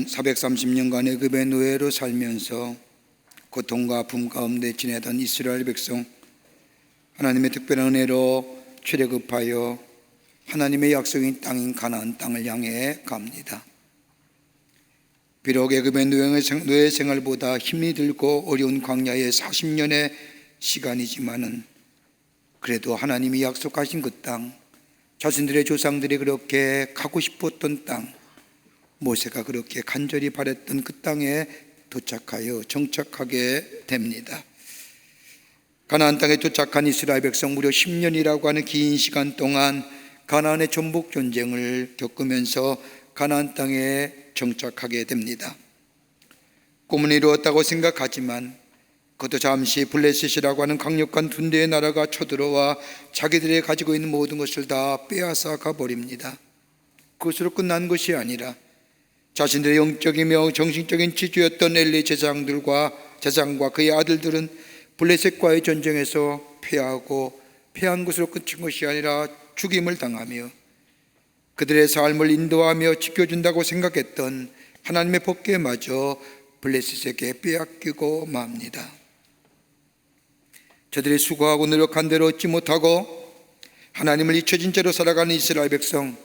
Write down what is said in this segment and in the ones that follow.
430년간 애굽의 노예로 살면서 고통과 아픔 가운데 지내던 이스라엘 백성, 하나님의 특별한 은혜로 출애굽하여 하나님의 약속인 땅인 가나안 땅을 향해 갑니다. 비록 애굽의 노예 생활보다 힘이 들고 어려운 광야의 40년의 시간이지만은 그래도 하나님이 약속하신 그 땅, 자신들의 조상들이 그렇게 가고 싶었던 땅, 모세가 그렇게 간절히 바랬던 그 땅에 도착하여 정착하게 됩니다. 가나안 땅에 도착한 이스라엘 백성 무려 10년이라고 하는 긴 시간 동안 가나안의 전복 전쟁을 겪으면서 가나안 땅에 정착하게 됩니다. 꿈은 이루었다고 생각하지만 그것도 잠시 블레셋이라고 하는 강력한 군대의 나라가 쳐들어와 자기들이 가지고 있는 모든 것을 다 빼앗아 가버립니다. 그것으로 끝난 것이 아니라 자신들의 영적이며 정신적인 지주였던 엘리 제사장과 그의 아들들은 블레셋과의 전쟁에서 패한 것으로 끝인 것이 아니라 죽임을 당하며 그들의 삶을 인도하며 지켜준다고 생각했던 하나님의 법궤마저 블레셋에게 빼앗기고 맙니다. 저들이 수고하고 노력한 대로 얻지 못하고 하나님을 잊혀진 채로 살아가는 이스라엘 백성,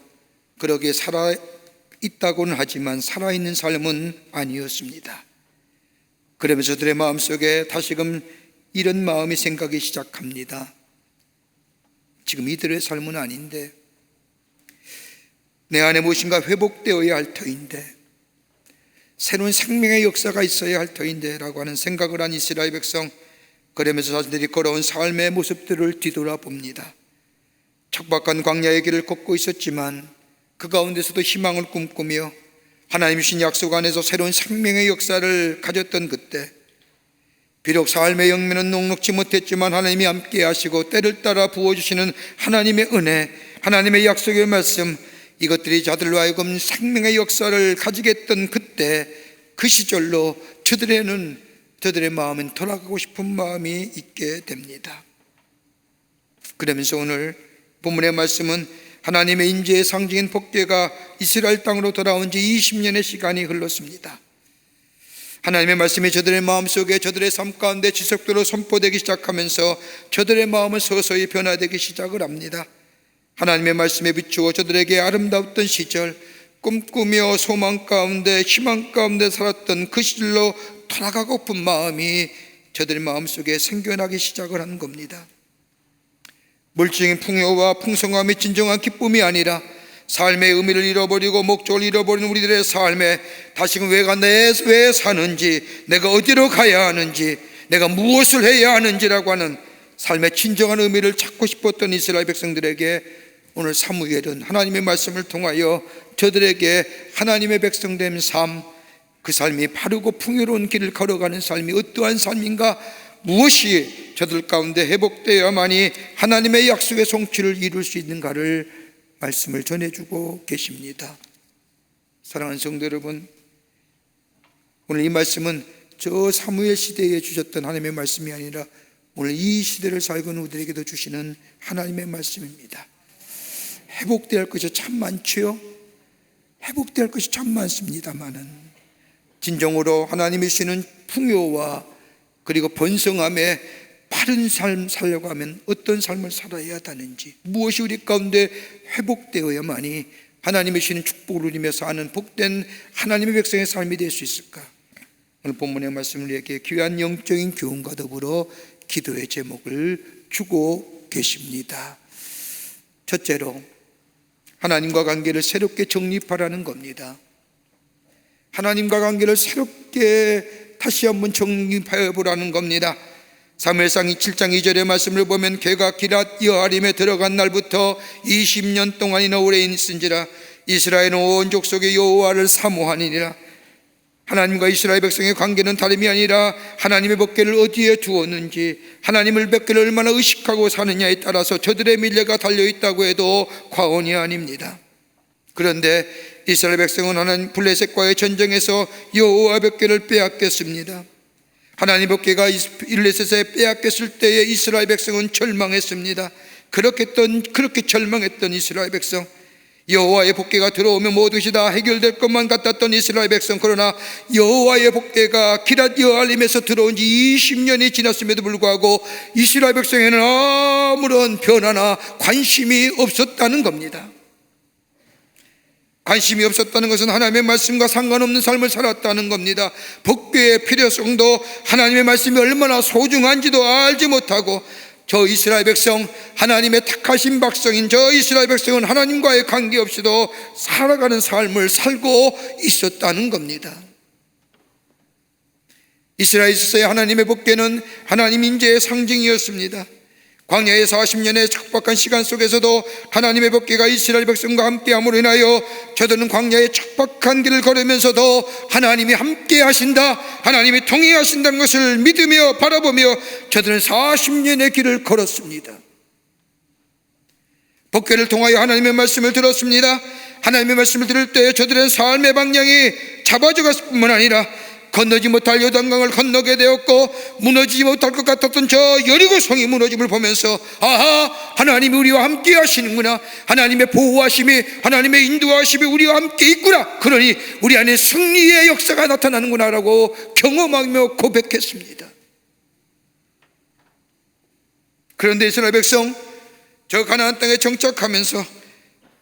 그러기에 살아있다고는 하지만 살아있는 삶은 아니었습니다. 그러면서 저들의 마음속에 다시금 이런 마음이 생각이 시작합니다. 지금 이들의 삶은 아닌데, 내 안에 무엇인가 회복되어야 할 터인데, 새로운 생명의 역사가 있어야 할 터인데 라고 하는 생각을 한 이스라엘 백성, 그러면서 자신들이 걸어온 삶의 모습들을 뒤돌아봅니다. 척박한 광야의 길을 걷고 있었지만 그 가운데서도 희망을 꿈꾸며 하나님 주신 약속 안에서 새로운 생명의 역사를 가졌던 그때, 비록 삶의 영면은 녹록지 못했지만 하나님이 함께 하시고 때를 따라 부어주시는 하나님의 은혜, 하나님의 약속의 말씀, 이것들이 저들로 하여금 생명의 역사를 가지게 했던 그때, 그 시절로 저들의 마음은 돌아가고 싶은 마음이 있게 됩니다. 그러면서 오늘 본문의 말씀은 하나님의 임재의 상징인 법궤가 이스라엘 땅으로 돌아온 지 20년의 시간이 흘렀습니다. 하나님의 말씀이 저들의 마음속에, 저들의 삶 가운데 지속적으로 선포되기 시작하면서 저들의 마음은 서서히 변화되기 시작을 합니다. 하나님의 말씀에 비추어 저들에게 아름다웠던 시절, 꿈꾸며 소망 가운데 희망 가운데 살았던 그 시절로 돌아가고픈 마음이 저들의 마음속에 생겨나기 시작을 한 겁니다. 물질적인 풍요와 풍성함이 진정한 기쁨이 아니라 삶의 의미를 잃어버리고 목적을 잃어버리는 우리들의 삶에 다시금 왜 사는지, 내가 어디로 가야 하는지, 내가 무엇을 해야 하는지라고 하는 삶의 진정한 의미를 찾고 싶었던 이스라엘 백성들에게 오늘 사무엘은 하나님의 말씀을 통하여 저들에게 하나님의 백성된 삶, 그 삶이 바르고 풍요로운 길을 걸어가는 삶이 어떠한 삶인가, 무엇이 저들 가운데 회복되어야만이 하나님의 약속의 성취를 이룰 수 있는가를 말씀을 전해주고 계십니다. 사랑하는 성도 여러분, 오늘 이 말씀은 저 사무엘 시대에 주셨던 하나님의 말씀이 아니라 오늘 이 시대를 살고 있는 우리에게도 주시는 하나님의 말씀입니다. 회복될 것이 참 많죠. 회복될 것이 참 많습니다만은 진정으로 하나님이 주시는 풍요와 그리고 번성함에 바른 삶 살려고 하면 어떤 삶을 살아야 하는지, 무엇이 우리 가운데 회복되어야만이 하나님이 주시는 축복을 누리며 사는 복된 하나님의 백성의 삶이 될 수 있을까? 오늘 본문의 말씀을 우리에게 귀한 영적인 교훈과 더불어 기도의 제목을 주고 계십니다. 첫째로 하나님과 관계를 새롭게 정립하라는 겁니다. 하나님과 관계를 새롭게 다시 한번 정립하여 보라는 겁니다. 사무엘상 7장 2절의 말씀을 보면 걔가 기랏 여아림에 들어간 날부터 20년 동안이나 오래 있은지라 이스라엘은 온 족속의 여호와를 사모하니라. 하나님과 이스라엘 백성의 관계는 다름이 아니라 하나님의 법궤를 어디에 두었는지, 하나님의 법궤를 얼마나 의식하고 사느냐에 따라서 저들의 미래가 달려있다고 해도 과언이 아닙니다. 그런데 이스라엘 백성은 하나님 블레셋과의 전쟁에서 여호와 법궤를 빼앗겼습니다. 하나님 법궤가 블레셋에 빼앗겼을 때에 이스라엘 백성은 절망했습니다. 그렇게 절망했던 이스라엘 백성, 여호와의 복궤가 들어오면 모든 것이 다 해결될 것만 같았던 이스라엘 백성. 그러나 여호와의 복궤가 기럇 여알림에서 들어온 지 20년이 지났음에도 불구하고 이스라엘 백성에는 아무런 변화나 관심이 없었다는 겁니다. 관심이 없었다는 것은 하나님의 말씀과 상관없는 삶을 살았다는 겁니다. 복궤의 필요성도 하나님의 말씀이 얼마나 소중한지도 알지 못하고, 저 이스라엘 백성, 하나님의 택하신 백성인 저 이스라엘 백성은 하나님과의 관계없이도 살아가는 삶을 살고 있었다는 겁니다. 이스라엘 있어서의 하나님의 복궤는 하나님 인재의 상징이었습니다. 광야의 40년의 척박한 시간 속에서도 하나님의 복궤가 이스라엘 백성과 함께함으로 인하여 저들은 광야의 척박한 길을 걸으면서도 하나님이 함께 하신다, 하나님이 통행하신다는 것을 믿으며 바라보며 저들은 40년의 길을 걸었습니다. 복궤를 통하여 하나님의 말씀을 들었습니다. 하나님의 말씀을 들을 때 저들의 삶의 방향이 잡아져 갔을 뿐만 아니라 건너지 못할 요단강을 건너게 되었고, 무너지지 못할 것 같았던 저 여리고성이 무너짐을 보면서 아하, 하나님이 우리와 함께 하시는구나, 하나님의 보호하심이, 하나님의 인도하심이 우리와 함께 있구나, 그러니 우리 안에 승리의 역사가 나타나는구나 라고 경험하며 고백했습니다. 그런데 이스라엘 백성, 저 가나안 땅에 정착하면서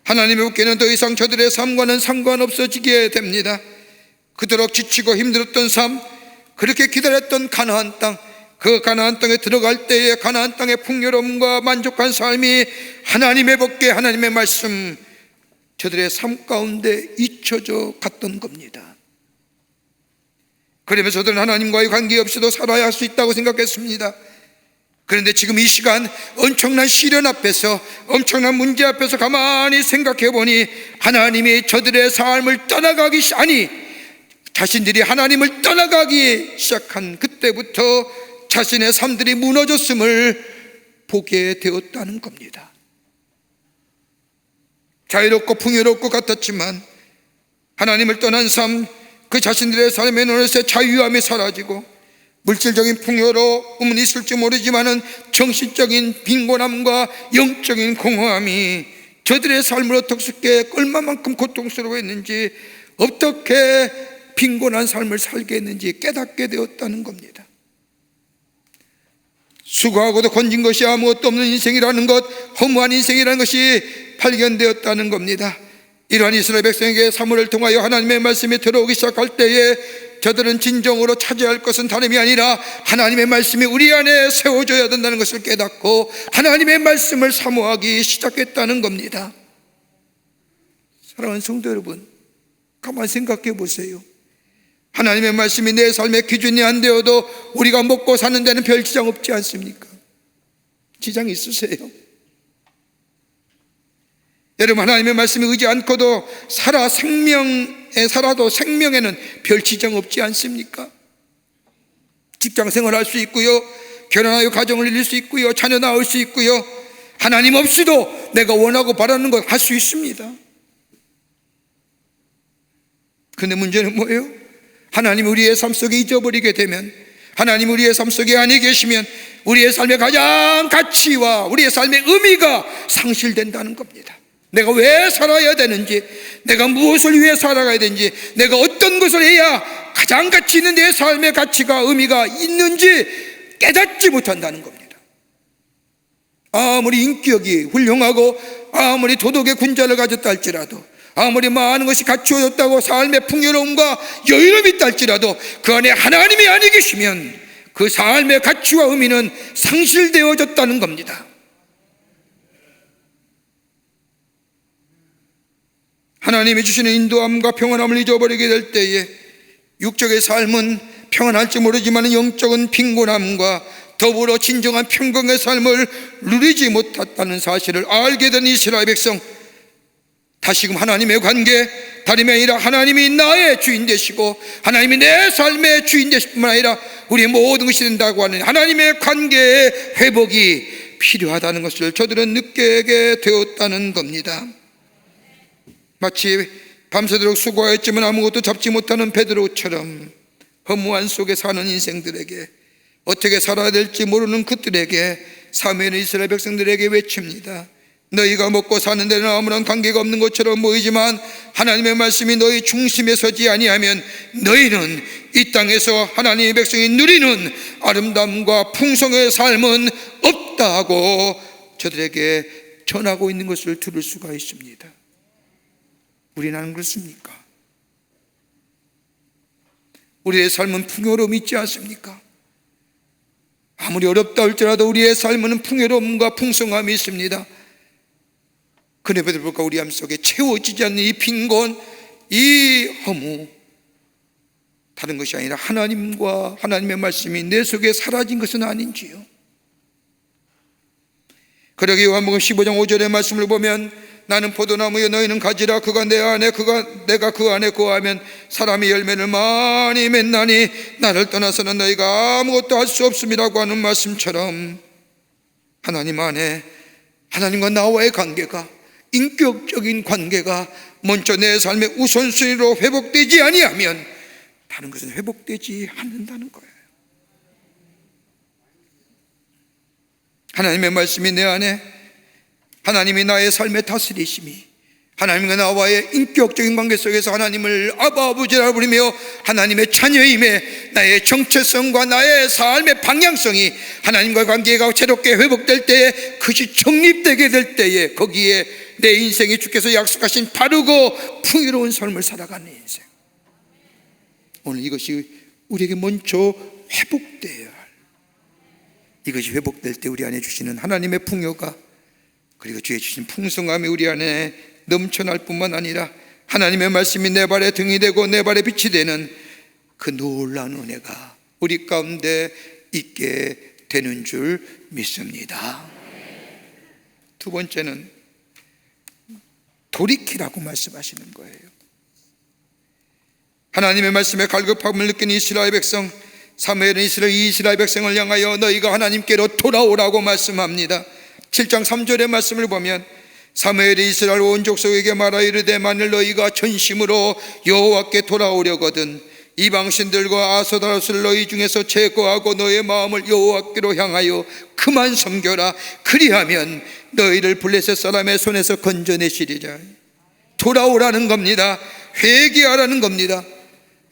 하나님의 복궤는 더 이상 저들의 삶과는 상관없어지게 됩니다. 그토록 지치고 힘들었던 삶, 그렇게 기다렸던 가나안 땅, 그 가나안 땅에 들어갈 때에 가나안 땅의 풍요로움과 만족한 삶이 하나님의 복궤, 하나님의 말씀, 저들의 삶 가운데 잊혀져 갔던 겁니다. 그러면서 저들은 하나님과의 관계없이도 살아야 할 수 있다고 생각했습니다. 그런데 지금 이 시간 엄청난 시련 앞에서, 엄청난 문제 앞에서 가만히 생각해 보니 하나님이 저들의 삶을 떠나가기, 자신들이 하나님을 떠나가기 시작한 그때부터 자신의 삶들이 무너졌음을 보게 되었다는 겁니다. 자유롭고 풍요롭고 같았지만 하나님을 떠난 삶, 그 자신들의 삶에는 어느새 자유함이 사라지고 물질적인 풍요로움은 있을지 모르지만은 정신적인 빈곤함과 영적인 공허함이 저들의 삶을 어떻게 얼마만큼 고통스러워했는지, 어떻게 빈곤한 삶을 살게 했는지 깨닫게 되었다는 겁니다. 수고하고도 건진 것이 아무것도 없는 인생이라는 것, 허무한 인생이라는 것이 발견되었다는 겁니다. 이러한 이스라엘 백성에게 사무엘을 통하여 하나님의 말씀이 들어오기 시작할 때에 저들은 진정으로 차지해야 할 것은 다름이 아니라 하나님의 말씀이 우리 안에 세워져야 된다는 것을 깨닫고 하나님의 말씀을 사모하기 시작했다는 겁니다. 사랑하는 성도 여러분, 가만히 생각해 보세요. 하나님의 말씀이 내 삶의 기준이 안 되어도 우리가 먹고 사는 데는 별 지장 없지 않습니까? 지장 있으세요? 여러분, 하나님의 말씀에 의지 않고도 살아도 생명에는 별 지장 없지 않습니까? 직장 생활할 수 있고요, 결혼하여 가정을 이룰 수 있고요, 자녀 낳을 수 있고요, 하나님 없이도 내가 원하고 바라는 것 할 수 있습니다. 그런데 문제는 뭐예요? 하나님 우리의 삶 속에 잊어버리게 되면, 하나님 우리의 삶 속에 아니 계시면 우리의 삶의 가장 가치와 우리의 삶의 의미가 상실된다는 겁니다. 내가 왜 살아야 되는지, 내가 무엇을 위해 살아가야 되는지, 내가 어떤 것을 해야 가장 가치 있는 내 삶의 가치가 의미가 있는지 깨닫지 못한다는 겁니다. 아무리 인격이 훌륭하고 아무리 도덕의 군자를 가졌다 할지라도, 아무리 많은 것이 갖추어졌다고 삶의 풍요로움과 여유로움이 있다 할지라도 그 안에 하나님이 아니 계시면 그 삶의 가치와 의미는 상실되어졌다는 겁니다. 하나님이 주시는 인도함과 평안함을 잊어버리게 될 때에 육적의 삶은 평안할지 모르지만 영적인 빈곤함과 더불어 진정한 평강의 삶을 누리지 못했다는 사실을 알게 된 이스라엘 백성, 다시금 하나님의 관계, 다름이 아니라 하나님이 나의 주인 되시고 하나님이 내 삶의 주인 되실 뿐만 아니라 우리의 모든 것이 된다고 하는 하나님의 관계의 회복이 필요하다는 것을 저들은 느끼게 되었다는 겁니다. 마치 밤새도록 수고하였지만 아무것도 잡지 못하는 베드로처럼 허무한 속에 사는 인생들에게, 어떻게 살아야 될지 모르는 그들에게 사무엘은 이스라엘 백성들에게 외칩니다. 너희가 먹고 사는 데는 아무런 관계가 없는 것처럼 보이지만 하나님의 말씀이 너희 중심에 서지 아니하면 너희는 이 땅에서 하나님의 백성이 누리는 아름다움과 풍성의 삶은 없다 하고 저들에게 전하고 있는 것을 들을 수가 있습니다. 우리는 안 그렇습니까? 우리의 삶은 풍요로움 있지 않습니까? 아무리 어렵다 할지라도 우리의 삶은 풍요로움과 풍성함이 있습니다. 그럼에도 불구하고 우리 삶 속에 채워지지 않는 이 빈곤, 이 허무, 다른 것이 아니라 하나님의 말씀이 내 속에 사라진 것은 아닌지요. 그러기 요한복음 15장 5절의 말씀을 보면 나는 포도나무여 너희는 가지라 그가 내 안에 내가 그 안에 거하면 사람이 열매를 많이 맺나니 나를 떠나서는 너희가 아무것도 할 수 없음이라고 하는 말씀처럼 하나님 안에 하나님과 나와의 관계가, 인격적인 관계가 먼저 내 삶의 우선순위로 회복되지 아니하면 다른 것은 회복되지 않는다는 거예요. 하나님의 말씀이 내 안에, 하나님이 나의 삶의 다스리심이, 하나님과 나와의 인격적인 관계 속에서 하나님을 아바 아버지라 부르며 하나님의 자녀임에 나의 정체성과 나의 삶의 방향성이 하나님과의 관계가 새롭게 회복될 때에, 그것이 정립되게 될 때에 거기에 내 인생이 주께서 약속하신 바르고 풍요로운 삶을 살아가는 인생, 오늘 이것이 우리에게 먼저 회복되어야 할, 이것이 회복될 때 우리 안에 주시는 하나님의 풍요가, 그리고 주의 주신 풍성함이 우리 안에 넘쳐날 뿐만 아니라 하나님의 말씀이 내 발의 등이 되고 내 발의 빛이 되는 그 놀라운 은혜가 우리 가운데 있게 되는 줄 믿습니다. 두 번째는 돌이키라고 말씀하시는 거예요. 하나님의 말씀에 갈급함을 느낀 이스라엘 백성, 사무엘은 이 이스라엘 백성을 향하여 너희가 하나님께로 돌아오라고 말씀합니다. 7장 3절의 말씀을 보면 사무엘이 이스라엘 온 족속에게 말하여 이르되 만일 너희가 전심으로 여호와께 돌아오려거든 이방 신들과 아스타롯을 너희 중에서 제거하고 너의 마음을 여호와께로 향하여 그만 섬겨라. 그리하면 너희를 블레셋 사람의 손에서 건져내시리라. 돌아오라는 겁니다. 회개하라는 겁니다.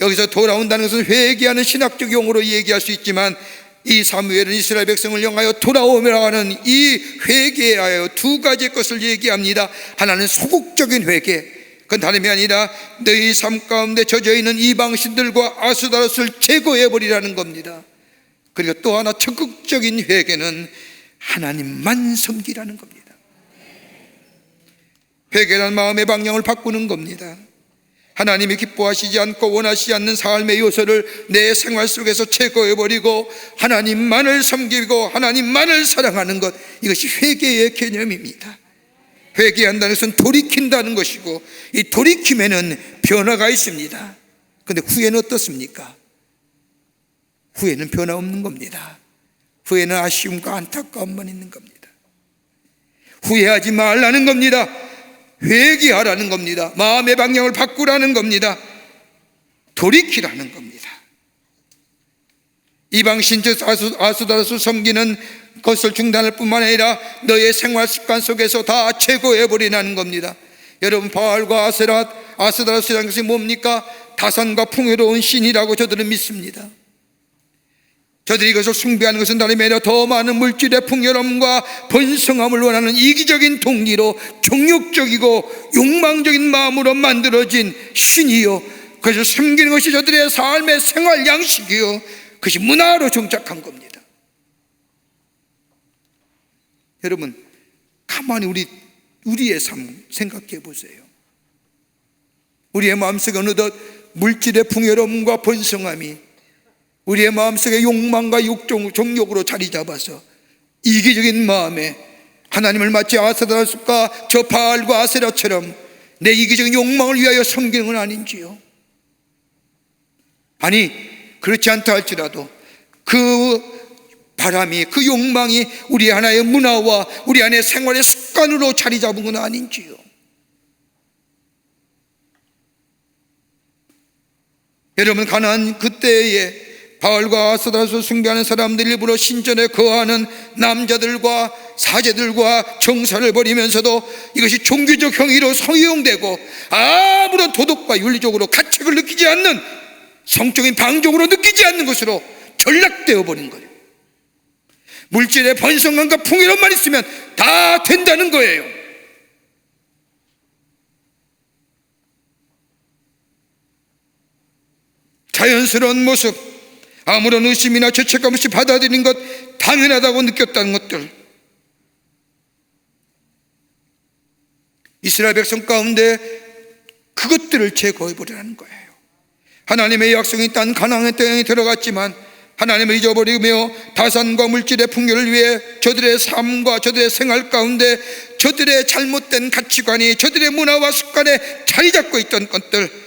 여기서 돌아온다는 것은 회개하는 신학적 용어로 얘기할 수 있지만 이 사무엘은 이스라엘 백성을 향하여 돌아오며 하는 이 회개하여 두 가지 것을 얘기합니다. 하나는 소극적인 회개, 그건 다름이 아니라 너희 삶 가운데 젖어있는 이방신들과 아스타롯을 제거해버리라는 겁니다. 그리고 또 하나 적극적인 회개는 하나님만 섬기라는 겁니다. 회개란 마음의 방향을 바꾸는 겁니다. 하나님이 기뻐하시지 않고 원하시지 않는 삶의 요소를 내 생활 속에서 제거해버리고 하나님만을 섬기고 하나님만을 사랑하는 것, 이것이 회개의 개념입니다. 회개한다는 것은 돌이킨다는 것이고, 이 돌이킴에는 변화가 있습니다. 그런데 후회는 어떻습니까? 후회는 변화 없는 겁니다. 후회는 아쉬움과 안타까움만 있는 겁니다. 후회하지 말라는 겁니다. 회개하라는 겁니다. 마음의 방향을 바꾸라는 겁니다. 돌이키라는 겁니다. 이방신 즉 아스타롯을 섬기는 것을 중단할 뿐만 아니라 너의 생활 습관 속에서 다 제거해버리라는 겁니다. 여러분, 바알과 아스타롯이라는 것이 뭡니까? 다산과 풍요로운 신이라고 저들은 믿습니다. 저들이 이것을 숭배하는 것은 다름이 아니라 더 많은 물질의 풍요로움과 번성함을 원하는 이기적인 동기로 정욕적이고 욕망적인 마음으로 만들어진 신이요, 그것을 섬기는 것이 저들의 삶의 생활 양식이요, 그것이 문화로 정착한 겁니다. 여러분, 가만히 우리의 삶 생각해 보세요. 우리의 마음속에 어느덧 물질의 풍요로움과 번성함이 우리의 마음속에 욕망과 정욕으로 자리 잡아서 이기적인 마음에 하나님을 마치 아스타롯과 저 바알과 아세라처럼 내 이기적인 욕망을 위하여 섬기는 건 아닌지요? 아니, 그렇지 않다 할지라도 그 바람이, 그 욕망이 우리 하나의 문화와 우리 안의 생활의 습관으로 자리 잡은 건 아닌지요? 여러분, 가나안 그때에 바알과 아스타롯을 숭배하는 사람들, 일부러 신전에 거하는 남자들과 사제들과 정사를 벌이면서도 이것이 종교적 행위로 성용되고 아무런 도덕과 윤리적으로 가책을 느끼지 않는, 성적인 방종으로 느끼지 않는 것으로 전락되어 버린 거예요. 물질의 번성함과 풍요로움만 있으면 다 된다는 거예요. 자연스러운 모습, 아무런 의심이나 죄책감 없이 받아들이는 것, 당연하다고 느꼈다는 것들, 이스라엘 백성 가운데 그것들을 제거해버리라는 거예요. 하나님의 약속이 땅 가나안의 땅에 들어갔지만 하나님을 잊어버리며 다산과 물질의 풍요를 위해 저들의 삶과 저들의 생활 가운데 저들의 잘못된 가치관이 저들의 문화와 습관에 자리 잡고 있던 것들,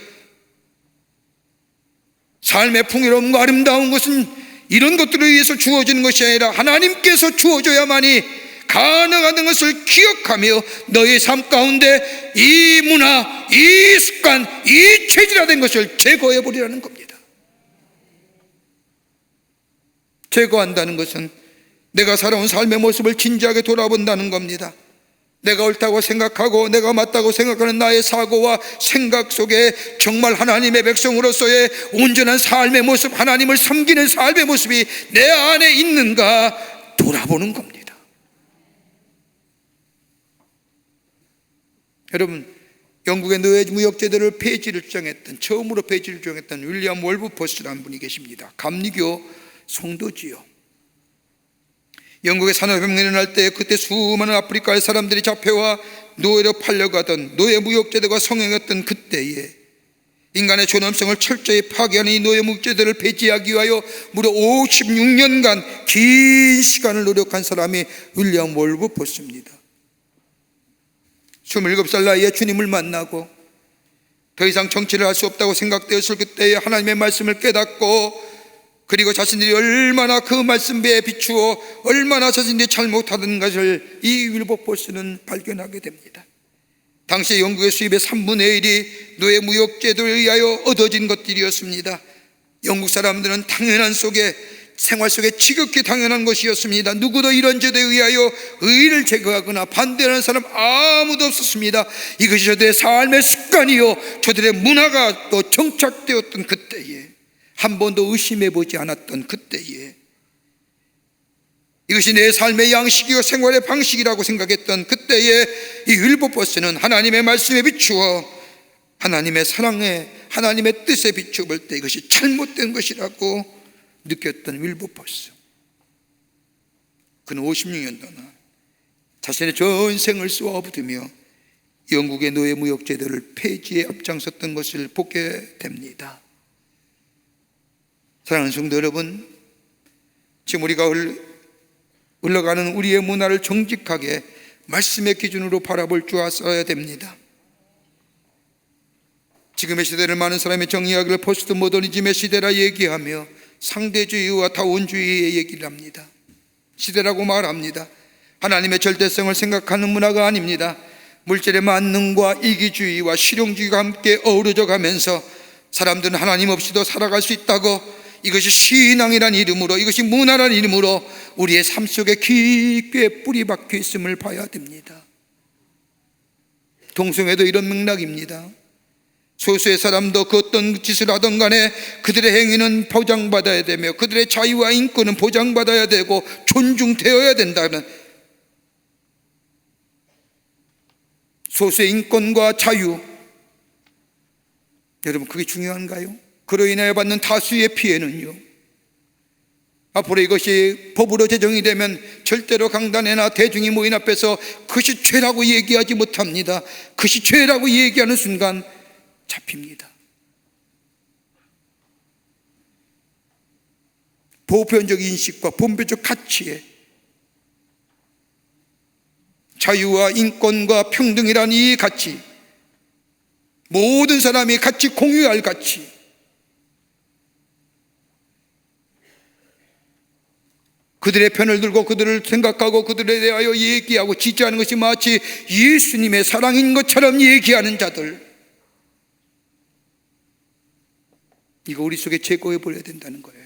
삶의 풍요로움과 아름다운 것은 이런 것들을 위해서 주어지는 것이 아니라 하나님께서 주어줘야만이 가능한 것을 기억하며 너의 삶 가운데 이 문화, 이 습관, 이 체질화된 것을 제거해버리라는 겁니다. 제거한다는 것은 내가 살아온 삶의 모습을 진지하게 돌아본다는 겁니다. 내가 옳다고 생각하고 내가 맞다고 생각하는 나의 사고와 생각 속에 정말 하나님의 백성으로서의 온전한 삶의 모습, 하나님을 섬기는 삶의 모습이 내 안에 있는가 돌아보는 겁니다. 여러분, 영국의 노예 무역제도를 폐지를 주장했던, 처음으로 폐지를 주장했던 윌리엄 월브포스라는 분이 계십니다. 감리교 성도지요. 영국의 산업혁명이 일어날 때 그때 수많은 아프리카의 사람들이 잡혀와 노예로 팔려가던 노예 무역제도가 성행했던 그때에 인간의 존엄성을 철저히 파괴하는 이 노예 무역제도를 폐지하기 위하여 무려 56년간 긴 시간을 노력한 사람이 윌리엄 월브포스입니다. 27살 나이에 주님을 만나고 더 이상 정치를 할 수 없다고 생각되었을 그때에 하나님의 말씀을 깨닫고, 그리고 자신들이 얼마나 그 말씀에 비추어 얼마나 자신들이 잘못하던 것을 이 윌버포스는 발견하게 됩니다. 당시 영국의 수입의 3분의 1이 노예 무역제도에 의하여 얻어진 것들이었습니다. 영국 사람들은 당연한 속에, 생활 속에 지극히 당연한 것이었습니다. 누구도 이런 제도에 의하여 의의를 제거하거나 반대하는 사람 아무도 없었습니다. 이것이 저들의 삶의 습관이요 저들의 문화가 또 정착되었던 그때에, 한 번도 의심해보지 않았던 그때에, 이것이 내 삶의 양식이요 생활의 방식이라고 생각했던 그때에 이 윌버포스는 하나님의 말씀에 비추어 하나님의 사랑에, 하나님의 뜻에 비추어 볼 때 이것이 잘못된 것이라고 느꼈던 윌버포스. 그는 56년 동안 자신의 전생을 쏘아붙으며 영국의 노예 무역 제도를 폐지에 앞장섰던 것을 보게 됩니다. 사랑하는 성도 여러분, 지금 우리가 흘러가는 우리의 문화를 정직하게 말씀의 기준으로 바라볼 줄 알아야 됩니다. 지금의 시대를 많은 사람이 정의하기를 포스트 모더니즘의 시대라 얘기하며 상대주의와 다원주의의 얘기를 합니다. 시대라고 말합니다. 하나님의 절대성을 생각하는 문화가 아닙니다. 물질의 만능과 이기주의와 실용주의가 함께 어우러져 가면서 사람들은 하나님 없이도 살아갈 수 있다고, 이것이 신앙이란 이름으로, 이것이 문화란 이름으로 우리의 삶 속에 깊게 뿌리 박혀 있음을 봐야 됩니다. 동성애도 이런 맥락입니다. 소수의 사람도 그 어떤 짓을 하던 간에 그들의 행위는 보장받아야 되며 그들의 자유와 인권은 보장받아야 되고 존중되어야 된다는, 소수의 인권과 자유, 여러분 그게 중요한가요? 그로 인하여 받는 다수의 피해는요, 앞으로 이것이 법으로 제정이 되면 절대로 강단에나 대중이 모인 앞에서 그것이 죄라고 얘기하지 못합니다. 그것이 죄라고 얘기하는 순간 잡힙니다. 보편적 인식과 분배적 가치에 자유와 인권과 평등이라는 이 가치, 모든 사람이 같이 공유할 가치, 그들의 편을 들고 그들을 생각하고 그들에 대하여 얘기하고 지지하는 것이 마치 예수님의 사랑인 것처럼 얘기하는 자들, 이거 우리 속에 제거해 버려야 된다는 거예요.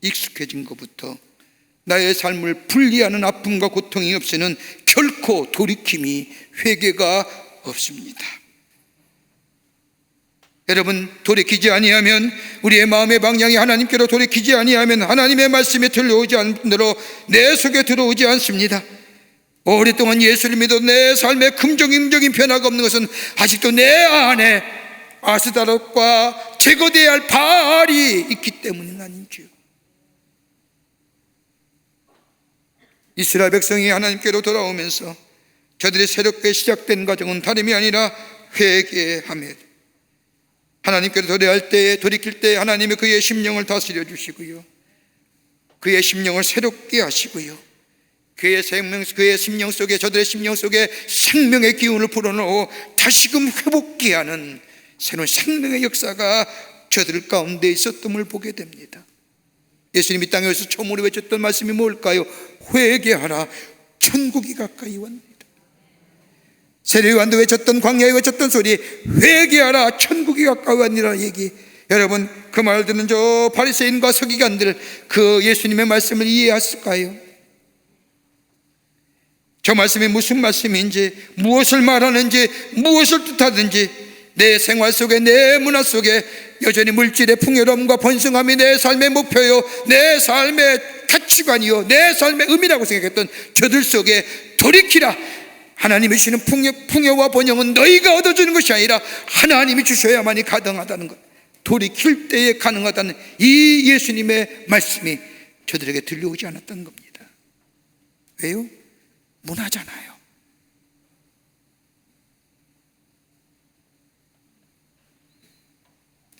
익숙해진 것부터 나의 삶을 분리하는 아픔과 고통이 없이는 결코 돌이킴이, 회개가 없습니다. 여러분, 돌이키지 아니하면, 우리의 마음의 방향이 하나님께로 돌이키지 아니하면 하나님의 말씀이 들려오지 않는 대로 내 속에 들어오지 않습니다. 오랫동안 예수를 믿어 내 삶에 긍정적인 변화가 없는 것은 아직도 내 안에 아스다롯과 제거되어야 할 바알이 있기 때문은 아닌지요. 이스라엘 백성이 하나님께로 돌아오면서 저들이 새롭게 시작된 과정은 다름이 아니라 회개하며 하나님께로 돌이킬 때 하나님이 그의 심령을 다스려 주시고요, 그의 심령을 새롭게 하시고요, 그의 심령 속에, 저들의 심령 속에 생명의 기운을 불어넣어 다시금 회복케 하는 새로운 생명의 역사가 저들 가운데 있었음을 보게 됩니다. 예수님이 땅에 오셔서 처음으로 외쳤던 말씀이 뭘까요? 회개하라, 천국이 가까이 왔습니다. 세례요한도 외쳤던, 광야에 외쳤던 소리, 회개하라, 천국이 가까이 왔니라 얘기. 여러분, 그 말 듣는 저 바리새인과 서기관들, 그 예수님의 말씀을 이해했을까요? 저 말씀이 무슨 말씀인지, 무엇을 말하는지, 무엇을 뜻하는지, 내 생활 속에, 내 문화 속에 여전히 물질의 풍요로움과 번성함이 내 삶의 목표요, 내 삶의 가치관이요, 내 삶의 의미라고 생각했던 저들 속에 돌이키라, 하나님이 주시는 풍요와 번영은 너희가 얻어주는 것이 아니라 하나님이 주셔야만이 가능하다는 것, 돌이킬 때에 가능하다는 이 예수님의 말씀이 저들에게 들려오지 않았던 겁니다. 왜요? 문화잖아요.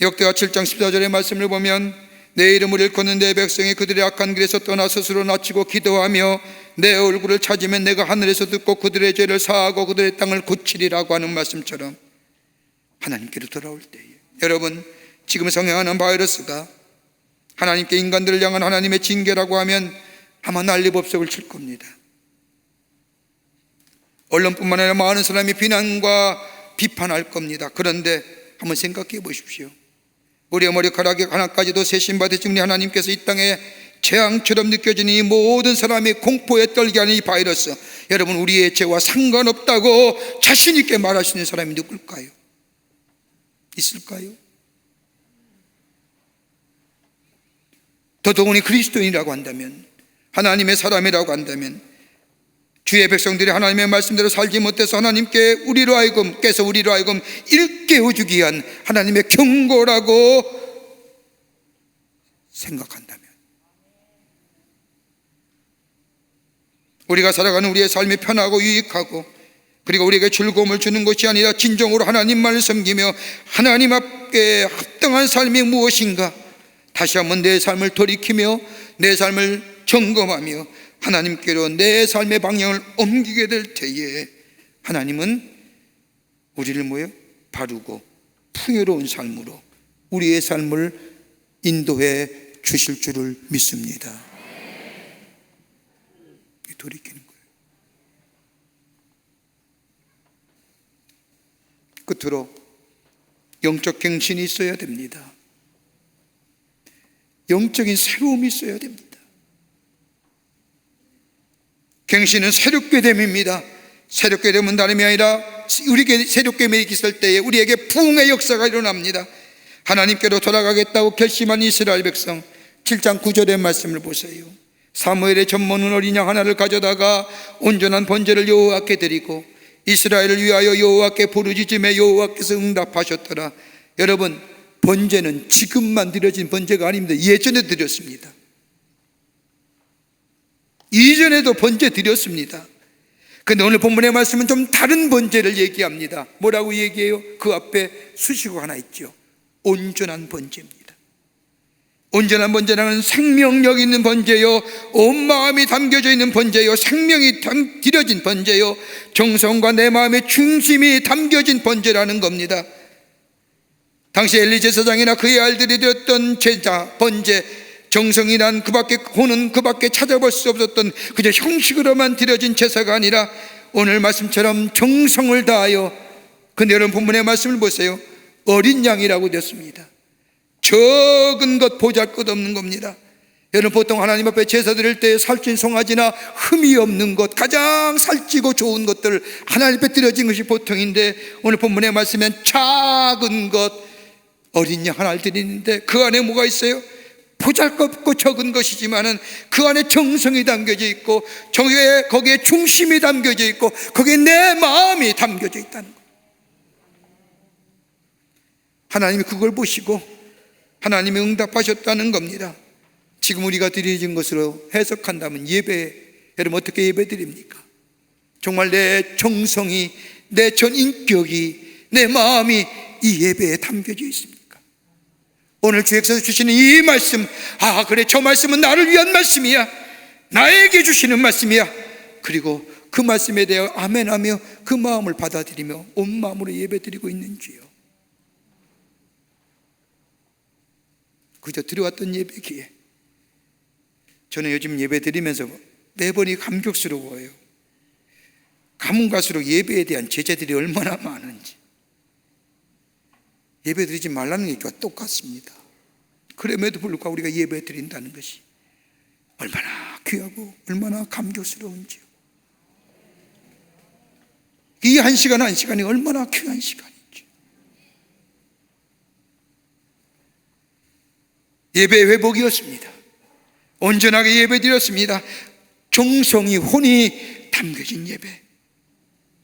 역대하 7장 14절의 말씀을 보면, 내 이름을 일컫는 내 백성이 그들의 악한 길에서 떠나 스스로 낮추고 기도하며 내 얼굴을 찾으면 내가 하늘에서 듣고 그들의 죄를 사하고 그들의 땅을 고치리라고 하는 말씀처럼 하나님께로 돌아올 때에, 여러분, 지금 성행하는 바이러스가 하나님께 인간들을 향한 하나님의 징계라고 하면 아마 난리법석을 칠 겁니다. 언론뿐만 아니라 많은 사람이 비난과 비판할 겁니다. 그런데 한번 생각해 보십시오. 우리의 머리카락이 하나까지도 세신받으신 우리 하나님께서 이 땅에 재앙처럼 느껴지는 이 모든 사람이 공포에 떨게 하는 이 바이러스, 여러분, 우리의 죄와 상관없다고 자신 있게 말할 수 있는 사람이 누굴까요? 있을까요? 더더군이 그리스도인이라고 한다면, 하나님의 사람이라고 한다면, 주의 백성들이 하나님의 말씀대로 살지 못해서 하나님께 우리로 하여금 일깨워주기 위한 하나님의 경고라고 생각한다면, 우리가 살아가는 우리의 삶이 편하고 유익하고 그리고 우리에게 즐거움을 주는 것이 아니라 진정으로 하나님만을 섬기며 하나님 앞에 합당한 삶이 무엇인가 다시 한번 내 삶을 돌이키며 내 삶을 점검하며 하나님께로 내 삶의 방향을 옮기게 될 때에 하나님은 우리를 바르고 풍요로운 삶으로 우리의 삶을 인도해 주실 줄을 믿습니다. 돌이키는 거예요. 끝으로 영적 갱신이 있어야 됩니다. 영적인 새로움이 있어야 됩니다. 갱신은 새롭게 됨입니다. 새롭게 되면 다름이 아니라 우리에게 새롭게 매기실 때에 우리에게 부흥의 역사가 일어납니다. 하나님께로 돌아가겠다고 결심한 이스라엘 백성, 7장 9절의 말씀을 보세요. 사무엘의 젖먹는 어린 양 하나를 가져다가 온전한 번제를 여호와께 드리고 이스라엘을 위하여 여호와께 부르짖음에 여호와께서 응답하셨더라. 여러분, 번제는 지금만 드려진 번제가 아닙니다. 예전에 드렸습니다. 이전에도 번제 드렸습니다. 그런데 오늘 본문의 말씀은 좀 다른 번제를 얘기합니다. 뭐라고 얘기해요? 그 앞에 수식어가 하나 있죠. 온전한 번제입니다. 온전한 번제라는 생명력 있는 번제요, 온 마음이 담겨져 있는 번제요, 생명이 드려진 번제요, 정성과 내 마음의 중심이 담겨진 번제라는 겁니다. 당시 엘리 제사장이나 그의 아들들이 드렸던 제자 번제, 정성이란 혼은 그 밖에 찾아볼 수 없었던 그저 형식으로만 드려진 제사가 아니라 오늘 말씀처럼 정성을 다하여, 근데 여러분 본문의 말씀을 보세요. 어린 양이라고 되었습니다. 적은 것 보잘것없는 겁니다. 여러분, 보통 하나님 앞에 제사 드릴 때 살찐 송아지나 흠이 없는 것, 가장 살찌고 좋은 것들 하나님 앞에 드려진 것이 보통인데, 오늘 본문의 말씀엔 작은 것, 어린 양 하나를 드리는데 그 안에 뭐가 있어요? 보잘것없고 적은 것이지만은 그 안에 정성이 담겨져 있고, 거기에 중심이 담겨져 있고, 거기에 내 마음이 담겨져 있다는 것. 하나님이 그걸 보시고 하나님이 응답하셨다는 겁니다. 지금 우리가 드려진 것으로 해석한다면 예배, 여러분 어떻게 예배 드립니까? 정말 내 정성이, 내 전 인격이, 내 마음이 이 예배에 담겨져 있습니까? 오늘 주역에서 주시는 이 말씀, 아 그래, 저 말씀은 나를 위한 말씀이야, 나에게 주시는 말씀이야, 그리고 그 말씀에 대해 아멘하며 그 마음을 받아들이며 온 마음으로 예배 드리고 있는지요? 그저 들어왔던 예배기에 저는 요즘 예배 드리면서 매번이 감격스러워요. 가문 갈수록 예배에 대한 제재들이 얼마나 많은지. 예배 드리지 말라는 얘기가 똑같습니다. 그럼에도 불구하고 우리가 예배 드린다는 것이 얼마나 귀하고 얼마나 감격스러운지요. 이 한 시간 한 시간이 얼마나 귀한 시간인지. 예배 회복이었습니다. 온전하게 예배 드렸습니다. 정성이, 혼이 담겨진 예배.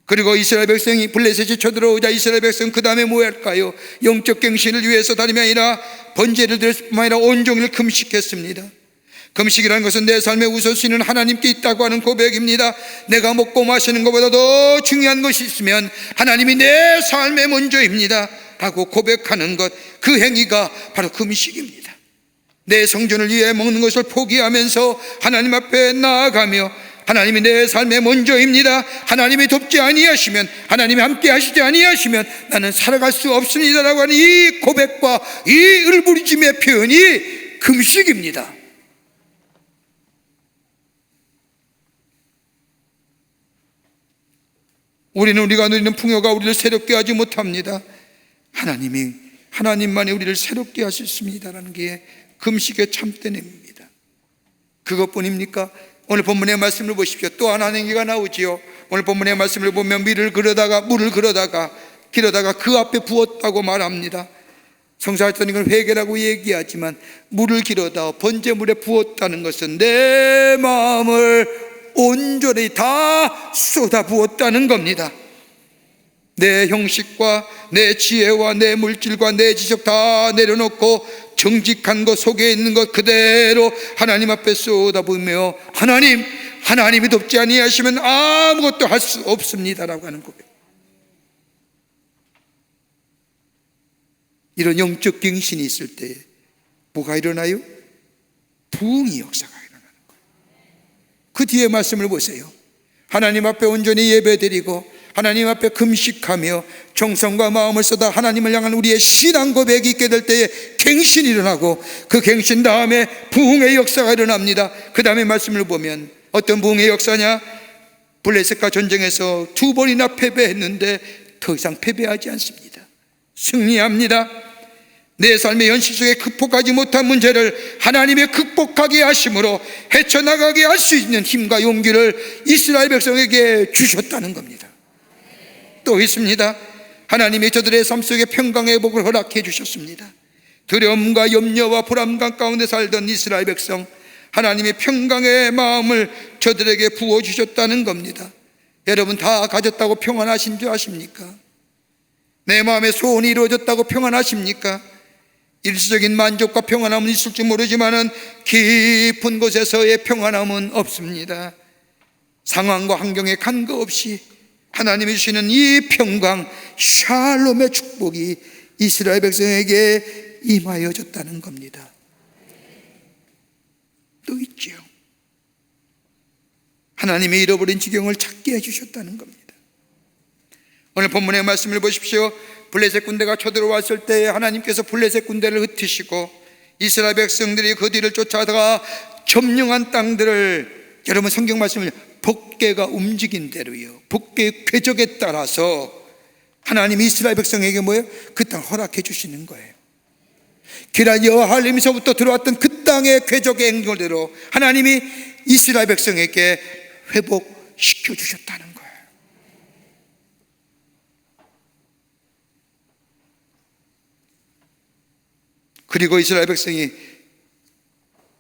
그리고 이스라엘 백성이 블레셋이 쳐들어오자 이스라엘 백성 그 다음에 뭐 할까요? 영적 갱신을 위해서 다름이 아니라 번제를 드렸을 뿐만 아니라 온종일 금식했습니다. 금식이라는 것은 내 삶의 우선순위는 하나님께 있다고 하는 고백입니다. 내가 먹고 마시는 것보다 더 중요한 것이 있으면 하나님이 내 삶의 먼저입니다 라고 고백하는 것, 그 행위가 바로 금식입니다. 내 성전을 위해 먹는 것을 포기하면서 하나님 앞에 나아가며 하나님이 내 삶의 먼저입니다, 하나님이 돕지 아니하시면, 하나님이 함께 하시지 아니하시면 나는 살아갈 수 없습니다라고 하는 이 고백과 이 울부짖음의 표현이 금식입니다. 우리가 누리는 풍요가 우리를 새롭게 하지 못합니다. 하나님만이 우리를 새롭게 하셨습니다라는 게 금식의 참된 의미입니다. 그것뿐입니까? 오늘 본문의 말씀을 보십시오. 또 하나의 행위가 나오지요. 오늘 본문의 말씀을 보면 물을 그러다가 그 앞에 부었다고 말합니다. 성사했던 이건 회개라고 얘기하지만 물을 길어다 번제물에 부었다는 것은 내 마음을 온전히 다 쏟아 부었다는 겁니다. 내 형식과 내 지혜와 내 물질과 내 지적 다 내려놓고 정직한 것, 속에 있는 것 그대로 하나님 앞에 쏟아부으며 하나님이 돕지 아니하시면 아무것도 할 수 없습니다라고 하는 고백. 이런 영적 갱신이 있을 때 뭐가 일어나요? 부흥의 역사가 일어나는 거예요. 그 뒤에 말씀을 보세요. 하나님 앞에 온전히 예배드리고 하나님 앞에 금식하며 정성과 마음을 쏟아 하나님을 향한 우리의 신앙 고백이 있게 될 때에 갱신이 일어나고, 그 갱신 다음에 부흥의 역사가 일어납니다. 그 다음에 말씀을 보면 어떤 부흥의 역사냐? 블레셋과 전쟁에서 2번이나 패배했는데 더 이상 패배하지 않습니다. 승리합니다. 내 삶의 현실 속에 극복하지 못한 문제를 하나님의 극복하게 하심으로 헤쳐나가게 할 수 있는 힘과 용기를 이스라엘 백성에게 주셨다는 겁니다. 또 있습니다. 하나님이 저들의 삶 속에 평강의 복을 허락해 주셨습니다. 두려움과 염려와 불안감 가운데 살던 이스라엘 백성, 하나님의 평강의 마음을 저들에게 부어주셨다는 겁니다. 여러분 다 가졌다고 평안하신 줄 아십니까? 내 마음의 소원이 이루어졌다고 평안하십니까? 일시적인 만족과 평안함은 있을지 모르지만 깊은 곳에서의 평안함은 없습니다. 상황과 환경에 간과없이 하나님이 주시는 이 평강, 샬롬의 축복이 이스라엘 백성에게 임하여졌다는 겁니다. 또 있지요. 하나님의 잃어버린 지경을 찾게 해주셨다는 겁니다. 오늘 본문의 말씀을 보십시오. 블레셋 군대가 쳐들어왔을 때 하나님께서 블레셋 군대를 흩으시고 이스라엘 백성들이 그 뒤를 쫓아다가 점령한 땅들을, 여러분 성경 말씀을 법궤가 움직인 대로요, 법궤의 궤적에 따라서 하나님이 이스라엘 백성에게 뭐예요? 그 땅을 허락해 주시는 거예요. 기라지와 할림에서부터 들어왔던 그 땅의 궤적의 행렬대로 하나님이 이스라엘 백성에게 회복시켜 주셨다는 거예요. 그리고 이스라엘 백성이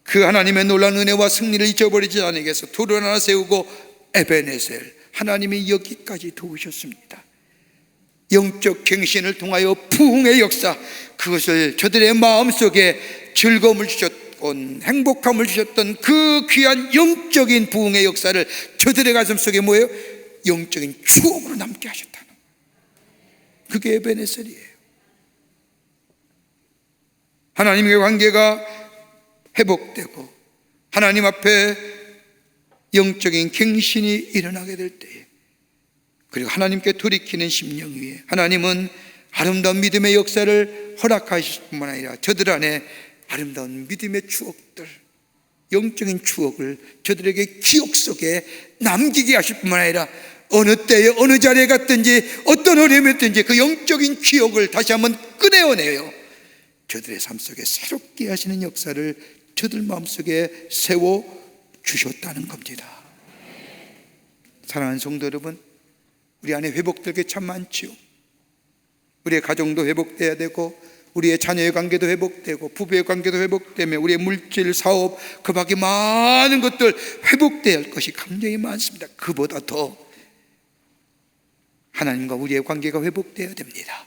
그 하나님의 놀라운 은혜와 승리를 잊어버리지 않기 위해서 돌을 하나 세우고 에베네셀, 하나님이 여기까지 도우셨습니다. 영적 갱신을 통하여 부흥의 역사, 그것을 저들의 마음속에 즐거움을 주셨던, 행복함을 주셨던 그 귀한 영적인 부흥의 역사를 저들의 가슴속에 뭐예요? 영적인 추억으로 남게 하셨다는, 그게 에베네셀이에요. 하나님의 관계가 회복되고 하나님 앞에 영적인 갱신이 일어나게 될 때에, 그리고 하나님께 돌이키는 심령 위에 하나님은 아름다운 믿음의 역사를 허락하실 뿐만 아니라 저들 안에 아름다운 믿음의 추억들, 영적인 추억을 저들에게 기억 속에 남기게 하실 뿐만 아니라 어느 때에 어느 자리에 갔든지 어떤 어려움이 있든지 그 영적인 기억을 다시 한번 꺼내어내요 저들의 삶 속에 새롭게 하시는 역사를 저들 마음속에 세워주셨다는 겁니다. 사랑하는 성도 여러분, 우리 안에 회복될 게 참 많지요. 우리의 가정도 회복돼야 되고, 우리의 자녀의 관계도 회복되고, 부부의 관계도 회복되며, 우리의 물질, 사업, 그 밖에 많은 것들 회복돼야 할 것이 굉장히 많습니다. 그보다 더 하나님과 우리의 관계가 회복돼야 됩니다.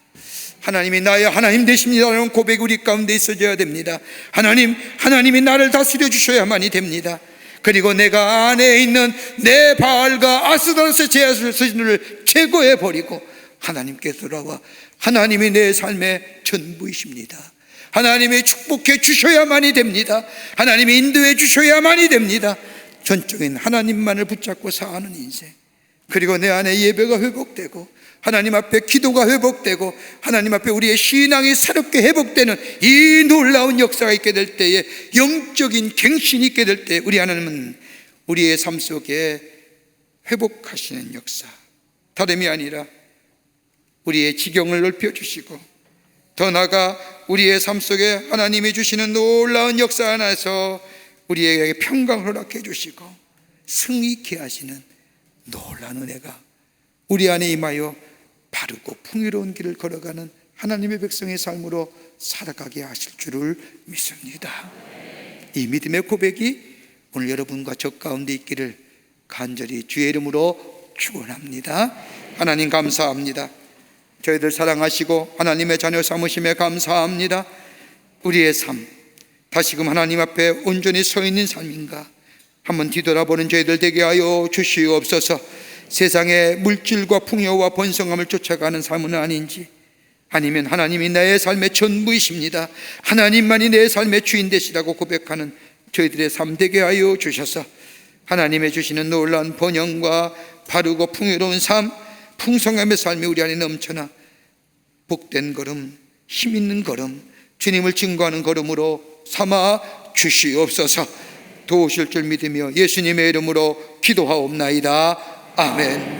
하나님이 나의 하나님 되십니다라는 고백이 우리 가운데 있어져야 됩니다. 하나님이 나를 다스려 주셔야만이 됩니다. 그리고 내가 안에 있는 내 바알과 아스다로스의 제사를 제거해 버리고 하나님께 돌아와 하나님이 내 삶의 전부이십니다. 하나님이 축복해 주셔야만이 됩니다. 하나님이 인도해 주셔야만이 됩니다. 전적인 하나님만을 붙잡고 사는 인생, 그리고 내 안에 예배가 회복되고 하나님 앞에 기도가 회복되고 하나님 앞에 우리의 신앙이 새롭게 회복되는 이 놀라운 역사가 있게 될 때에, 영적인 갱신이 있게 될 때, 우리 하나님은 우리의 삶 속에 회복하시는 역사, 다름이 아니라 우리의 지경을 넓혀주시고 더 나아가 우리의 삶 속에 하나님이 주시는 놀라운 역사 안에서 우리에게 평강을 허락해 주시고 승리케 하시는 놀라운 은혜가 우리 안에 임하여 바르고 풍요로운 길을 걸어가는 하나님의 백성의 삶으로 살아가게 하실 줄을 믿습니다. 이 믿음의 고백이 오늘 여러분과 저 가운데 있기를 간절히 주의 이름으로 축원합니다. 하나님 감사합니다. 저희들 사랑하시고 하나님의 자녀 삼으심에 감사합니다. 우리의 삶 다시금 하나님 앞에 온전히 서 있는 삶인가 한번 뒤돌아보는 저희들 되게 하여 주시옵소서. 세상의 물질과 풍요와 번성함을 쫓아가는 삶은 아닌지, 아니면 하나님이 나의 삶의 전부이십니다, 하나님만이 내 삶의 주인 되시라고 고백하는 저희들의 삶 되게 하여 주셔서 하나님의 주시는 놀라운 번영과 바르고 풍요로운 삶, 풍성함의 삶이 우리 안에 넘쳐나 복된 걸음, 힘 있는 걸음, 주님을 증거하는 걸음으로 삼아 주시옵소서. 도우실 줄 믿으며 예수님의 이름으로 기도하옵나이다. 아멘.